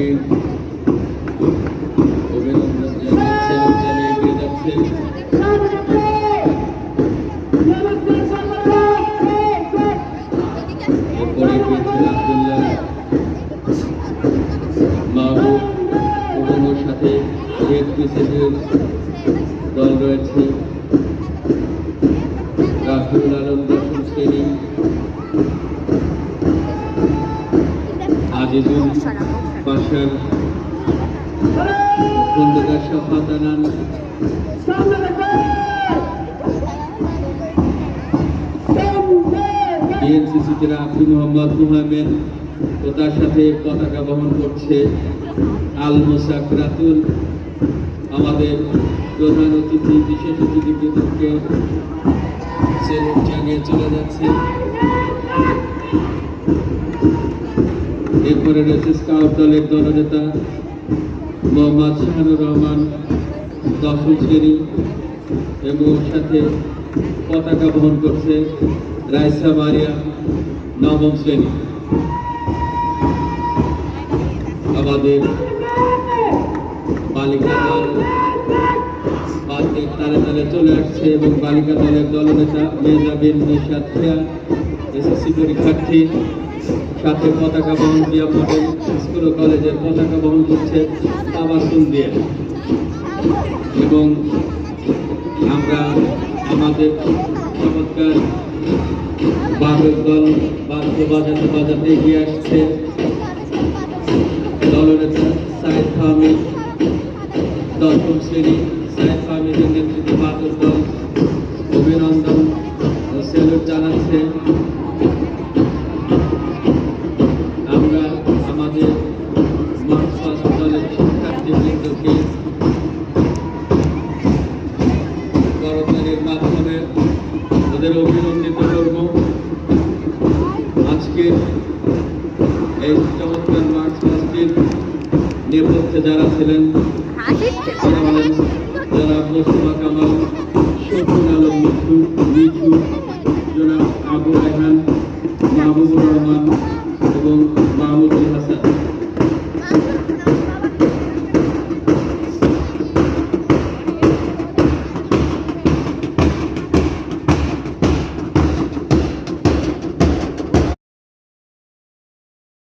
সকলকে অভিনন্দন জানাচ্ছি এবং জানিয়ে দিয়ে যাচ্ছে এরপরে পেয়েছেন আব্দুল্লাহ মাহবুব এবং সাথে দল রয়েছে রাফিউল আলম দশম শ্রেণী, আজিজুল বাসার খন্দকার শাফাত আনান, বিএনসিসিতে রাফি মোহাম্মদ মুহাম্মদ ও তার সাথে পতাকা বহন করছে আল মুসাকরাতুল। আমাদের প্রধান অতিথি বিশেষ অতিথিবৃন্দকে সেলুট জানিয়ে চলে যাচ্ছে। এরপরে রয়েছে স্কাউট দলের দলনেতা মোহাম্মদ শাহানুর রহমান দশম শ্রেণী এবং ওর সাথে পতাকা বহন করছে রাইসা মারিয়া নবম শ্রেণী। আমাদের বালিকা দল তালে তালে চলে আসছে এবং বালিকা দলের দলনেতা মেহজাবিন নিশাদ খেয়া এসএসসি পরীক্ষার্থী, সাথে পতাকা বহন দিয়া মডেল স্কুল ও কলেজের পতাকা বহন করছে তাবাসুম দিয়ে। এবং আমরা আমাদের চমৎকার বাদক দল বাদ্য বাজাতে বাজাতে এগিয়ে আসছে দলনেতা সাইদ ফাহমিদ দশম শ্রেণী। সাইদ ফাহমিদের নেতৃত্বে বাদক দল অভিনন্দন ও সেলুট জানাচ্ছে। আমরা আমাদের মার্চ দলের শিক্ষার্থীবৃন্দকে করতালির মাধ্যমে তাদের অভিনন্দিত করব। আজকে এই চমৎকার মার্চ পাস্টের নেপথ্যে যারা ছিলেন তারা হলেন জনাব মোস্তফা কামাল